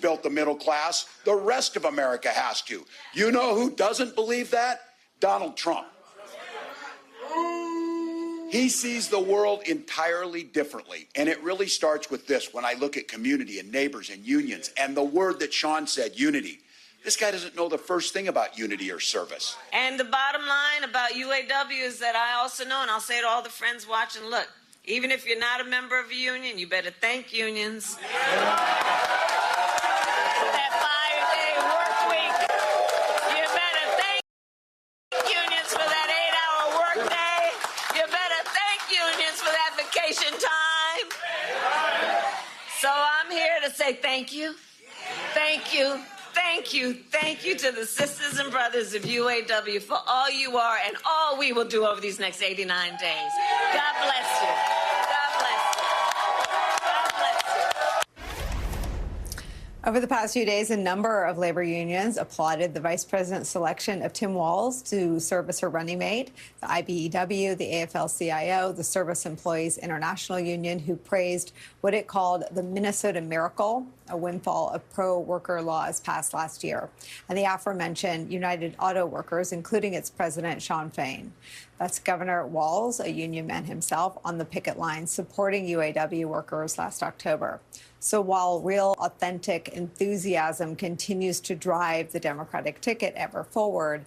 built the middle class. The rest of America has to. You know who doesn't believe that? Donald Trump. He sees the world entirely differently. And it really starts with this. When I look at community and neighbors and unions and the word that Sean said, unity. This guy doesn't know the first thing about unity or service. And the bottom line about UAW is that I also know, and I'll say to all the friends watching, look, even if you're not a member of a union, you better thank unions. For that 5-day work week. You better thank unions for that 8-hour work day. You better thank unions for that vacation time. So I'm here to say thank you. Thank you. Thank you. Thank you to the sisters and brothers of UAW for all you are and all we will do over these next 89 days. God bless you. God bless you. God bless you. Over the past few days, a number of labor unions applauded the vice president's selection of Tim Walz to serve as her running mate. The IBEW, the AFL-CIO, the Service Employees International Union, who praised what it called the Minnesota Miracle, a windfall of pro-worker laws passed last year, and the aforementioned United Auto Workers, including its president, Shawn Fain. That's Governor Walz, a union man himself, on the picket line supporting UAW workers last October. So while real, authentic enthusiasm continues to drive the Democratic ticket ever forward,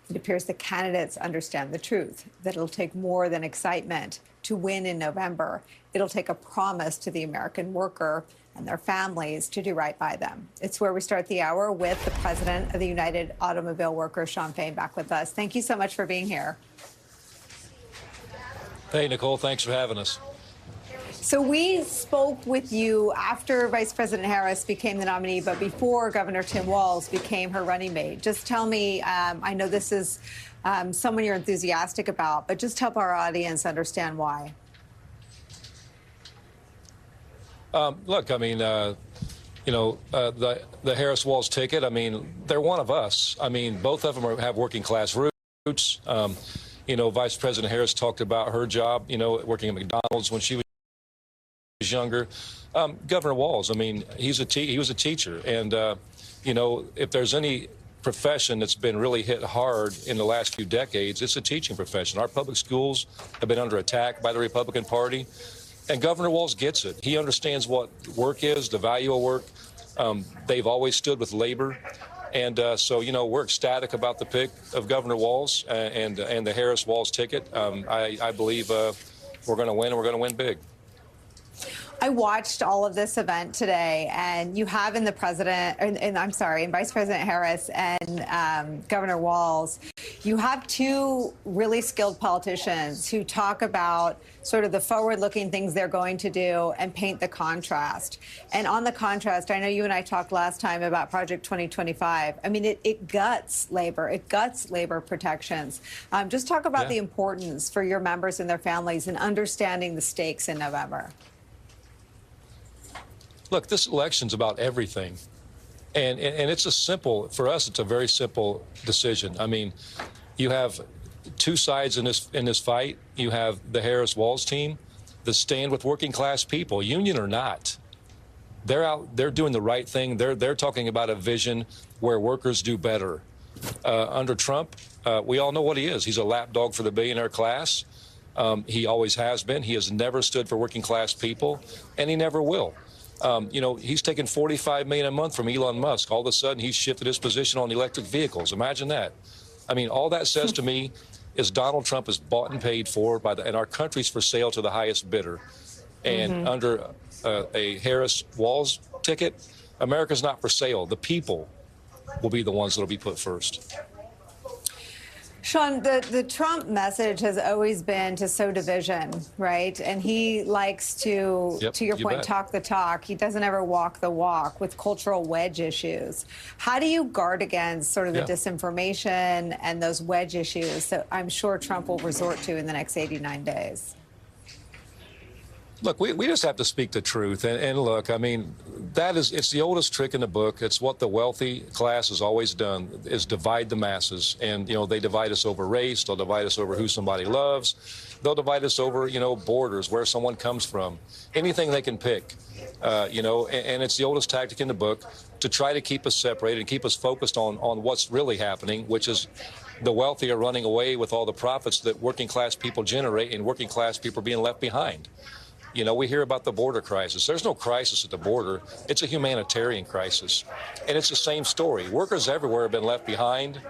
it appears the candidates understand the truth, that it'll take more than excitement to win in November. It'll take a promise to the American worker and their families to do right by them. It's where we start the hour with the president of the United Automobile Workers, Shawn Fain, back with us. Thank you so much for being here. Hey, Nicole, thanks for having us. So we spoke with you after Vice President Harris became the nominee, but before Governor Tim Walz became her running mate. Just tell me, I know this is someone you're enthusiastic about, but just help our audience understand why. Look, I mean, the Harris-Walz ticket, I mean, they're one of us. I mean, both of them have working class roots. Vice President Harris talked about her job, working at McDonald's when she was younger. Governor Walz, I mean, he was a teacher. And, if there's any profession that's been really hit hard in the last few decades, it's a teaching profession. Our public schools have been under attack by the Republican Party. And Governor Walz gets it. He understands what work is, the value of work. They've always stood with labor. And so, we're ecstatic about the pick of Governor Walz and the Harris-Walz ticket. I believe we're going to win, and we're going to win big. I watched all of this event today, and you have in the president, in Vice President Harris and Governor Walz, you have two really skilled politicians who talk about sort of the forward-looking things they're going to do and paint the contrast. And on the contrast, I know you and I talked last time about Project 2025. I mean, it guts labor. It guts labor protections. Just talk about the importance for your members and their families in understanding the stakes in November. Look, this election's about everything. And it's for us, it's a very simple decision. I mean, you have two sides in this fight. You have the Harris-Walz team that stand with working class people, union or not. They're out, they're doing the right thing. They're talking about a vision where workers do better. Under Trump, we all know what he is. He's a lapdog for the billionaire class. He always has been. He has never stood for working class people, and he never will. He's taken $45 million a month from Elon Musk. All of a sudden, he's shifted his position on electric vehicles. Imagine that. I mean, all that says to me is Donald Trump is bought and paid for and our country's for sale to the highest bidder. And under a Harris-Walz ticket, America's not for sale. The people will be the ones that will be put first. Shawn, the Trump message has always been to sow division, right? And he likes to your point, talk the talk. He doesn't ever walk the walk with cultural wedge issues. How do you guard against sort of the disinformation and those wedge issues that I'm sure Trump will resort to in the next 89 days? Look, we just have to speak the truth. And look, I mean, it's the oldest trick in the book. It's what the wealthy class has always done, is divide the masses. And, they divide us over race. They'll divide us over who somebody loves. They'll divide us over, borders, where someone comes from. Anything they can pick, and it's the oldest tactic in the book. to try to keep us separated and keep us focused on what's really happening, which is the wealthy are running away with all the profits that working class people generate, and working class people are being left behind. You know, we hear about the border crisis. There's no crisis at the border. It's a humanitarian crisis. And it's the same story. Workers everywhere have been left behind.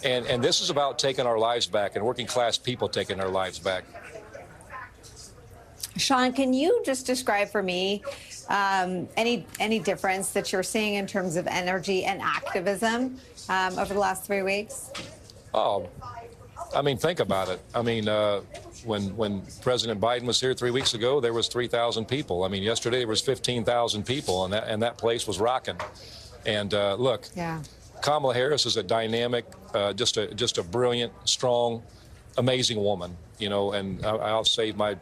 And this is about taking our lives back and working class people taking their lives back. Sean, can you just describe for me any difference that you're seeing in terms of energy and activism over the last 3 weeks? Oh, I mean, think about it. I mean, when President Biden was here 3 weeks ago, there was 3,000 people. I mean, yesterday there was 15,000 people, and that place was rocking. And look, yeah. Kamala Harris is a dynamic, just a brilliant, strong, amazing woman. You know, and I'll save my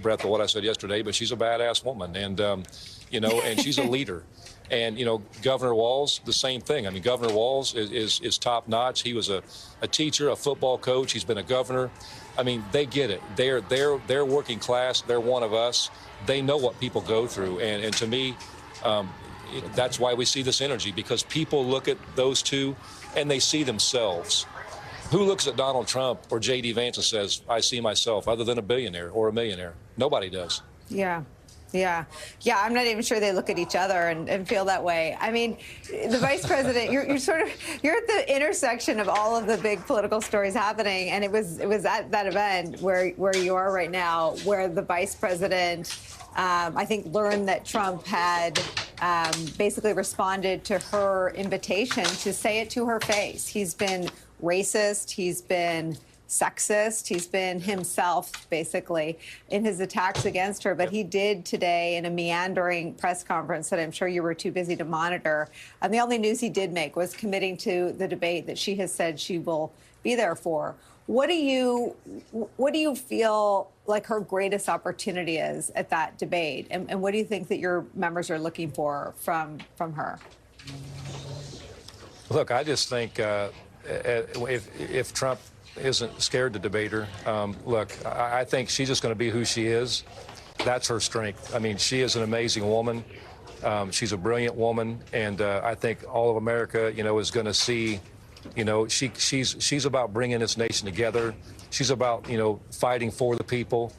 breath of what I said yesterday, but she's a badass woman, and you know, and she's a leader. And, you know, Governor Walz, the same thing. I mean, Governor Walz is top notch. He was a teacher, a football coach. He's been a governor. I mean, they get it. They're working class. They're one of us. They know what people go through. And to me, that's why we see this energy, because people look at those two and they see themselves. Who looks at Donald Trump or J.D. Vance and says, I see myself, other than a billionaire or a millionaire? Nobody does. Yeah. Yeah. I'm not even sure they look at each other and feel that way. I mean, the vice president, you're at the intersection of all of the big political stories happening. And it was at that event where you are right now, where the vice president, I think, learned that Trump had basically responded to her invitation to say it to her face. He's been racist. He's been sexist. He's been himself, basically, in his attacks against her. But he did today, in a meandering press conference that I'm sure you were too busy to monitor, and the only news he did make was committing to the debate that she has said she will be there for. What do you feel like her greatest opportunity is at that debate? And what do you think that your members are looking for from her? Look, I just think if Trump isn't scared to debate her, look, I think she's just going to be who she is. That's her strength. I mean, she is an amazing woman. She's a brilliant woman, and I think all of America, you know, is going to see, you know, she's about bringing this nation together. She's about, you know, fighting for the people,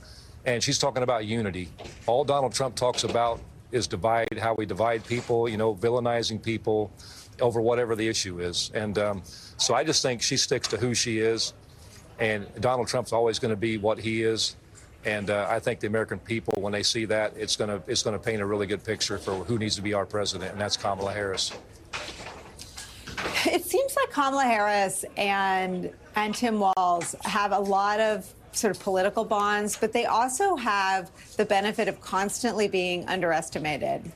and she's talking about unity. All Donald Trump talks about is divide, how we divide people, you know, villainizing people over whatever the issue is. And so I just think she sticks to who she is. And Donald Trump's always going to be what he is. And I think the American people, when they see that, it's going to paint a really good picture for who needs to be our president, and that's Kamala Harris. It seems like Kamala Harris and Tim Walz have a lot of sort of political bonds, but they also have the benefit of constantly being underestimated.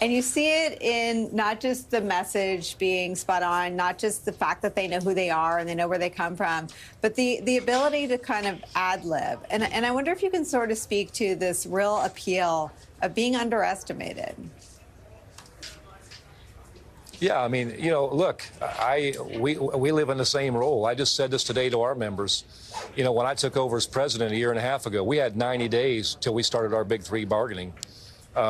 And you see it in not just the message being spot on, not just the fact that they know who they are and they know where they come from, but the ability to kind of ad-lib. And I wonder if you can sort of speak to this real appeal of being underestimated. Yeah, I mean, you know, look, we live in the same role. I just said this today to our members. You know, when I took over as president a year and a half ago, we had 90 days till we started our big three bargaining. We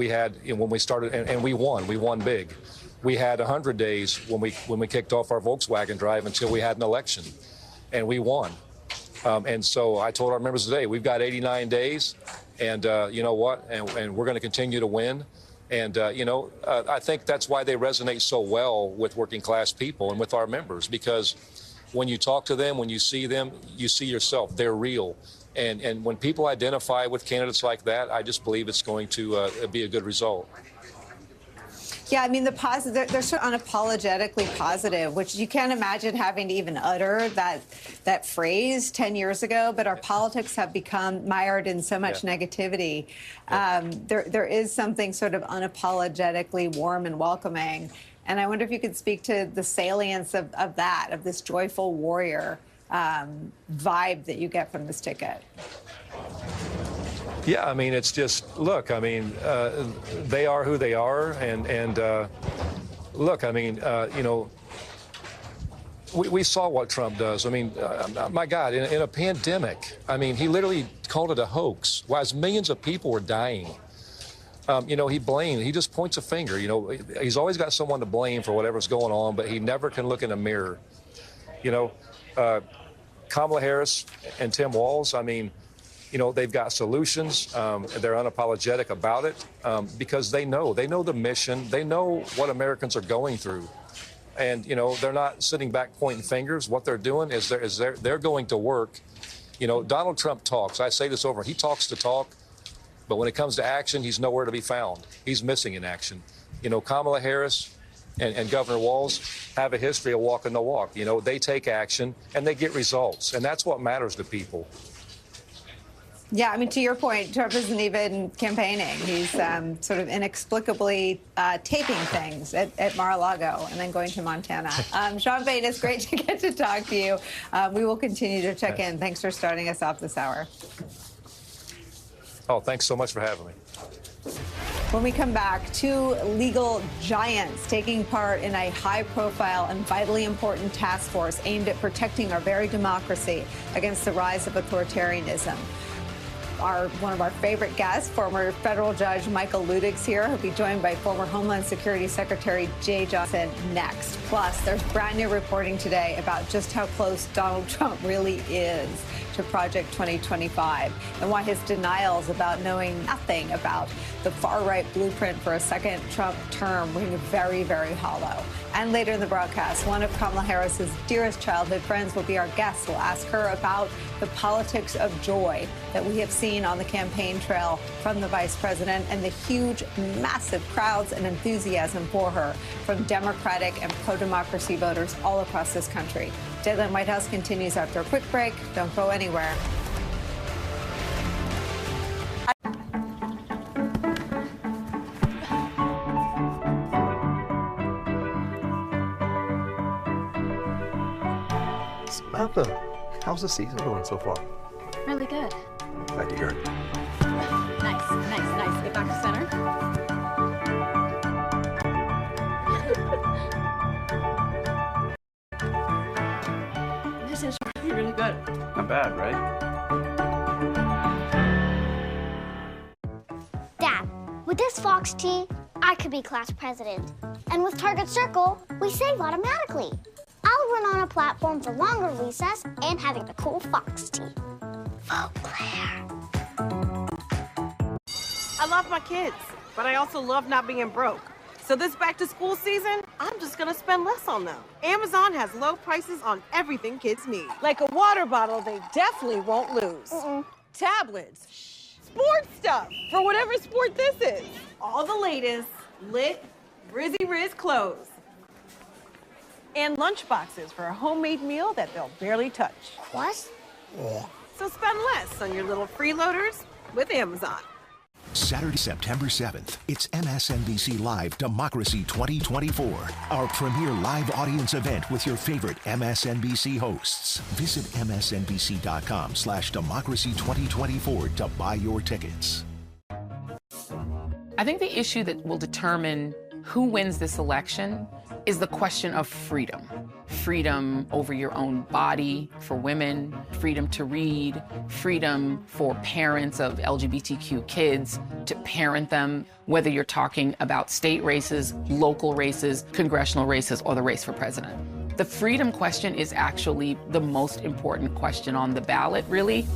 had, you know, when we started, and we won big. We had 100 days when we kicked off our Volkswagen drive until we had an election, and we won. And so I told our members today, we've got 89 days, and you know what, and we're going to continue to win. And, I think that's why they resonate so well with working class people and with our members, because when you talk to them, when you see them, you see yourself. They're real. And when people identify with candidates like that, I just believe it's going to be a good result. Yeah, I mean, they're sort of unapologetically positive, which you can't imagine having to even utter that phrase 10 years ago. But our politics have become mired in so much negativity. There is something sort of unapologetically warm and welcoming. And I wonder if you could speak to the salience of this joyful warrior vibe that you get from this ticket. Yeah, I mean, it's just, look, I mean, they are who they are. And look, I mean, we saw what Trump does. I mean, my God, in a pandemic, I mean, he literally called it a hoax, while millions of people were dying. he just points a finger. He's always got someone to blame for whatever's going on, but he never can look in a mirror. Kamala Harris and Tim Walz, they've got solutions. They're unapologetic about it because they know the mission. They know what Americans are going through. And, they're not sitting back pointing fingers. What they're doing is they're going to work. Donald Trump talks. I say this over. He talks to talk. But when it comes to action, he's nowhere to be found. He's missing in action. Kamala Harris and Governor Walz have a history of walking the walk. They take action and they get results. And that's what matters to people. Yeah, to your point, Trump isn't even campaigning. He's sort of inexplicably taping things at Mar-a-Lago and then going to Montana. Sean Payne, it's great to get to talk to you. We will continue to check in. Thanks for starting us off this hour. Oh, thanks so much for having me. When we come back, two legal giants taking part in a high-profile and vitally important task force aimed at protecting our very democracy against the rise of authoritarianism. One of our favorite guests, former federal judge Michael Ludig's here. He'll be joined by former Homeland Security Secretary Jay Johnson next. Plus, there's brand new reporting today about just how close Donald Trump really is to Project 2025 and why his denials about knowing nothing about the far-right blueprint for a second Trump term ring very, very hollow. And later in the broadcast, one of Kamala Harris's dearest childhood friends will be our guest. We'll ask her about the politics of joy that we have seen on the campaign trail from the vice president and the huge, massive crowds and enthusiasm for her from Democratic and pro-democracy voters all across this country. Dayland White House continues after a quick break. Don't go anywhere. Samantha, how's the season going so far? Really good. Glad to hear it. Nice, nice, nice. Get back to center. This is really good. Not bad, right? Dad, with this Fox tea, I could be class president. And with Target Circle, we save automatically. I'll run on a platform for longer recess and having a cool Fox tea. Oh, Claire. I love my kids, but I also love not being broke. So this back-to-school season, I'm just gonna spend less on them. Amazon has low prices on everything kids need. Like a water bottle they definitely won't lose. Tablets, sports stuff, for whatever sport this is. All the latest, lit, Rizzy Riz clothes. And lunch boxes for a homemade meal that they'll barely touch. What? So spend less on your little freeloaders with Amazon. Saturday, September 7th, it's MSNBC Live Democracy 2024, our premier live audience event with your favorite MSNBC hosts. Visit msnbc.com/democracy2024 to buy your tickets. I think the issue that will determine who wins this election is the question of freedom. Freedom over your own body for women, freedom to read, freedom for parents of LGBTQ kids to parent them, whether you're talking about state races, local races, congressional races, or the race for president. The freedom question is actually the most important question on the ballot, really.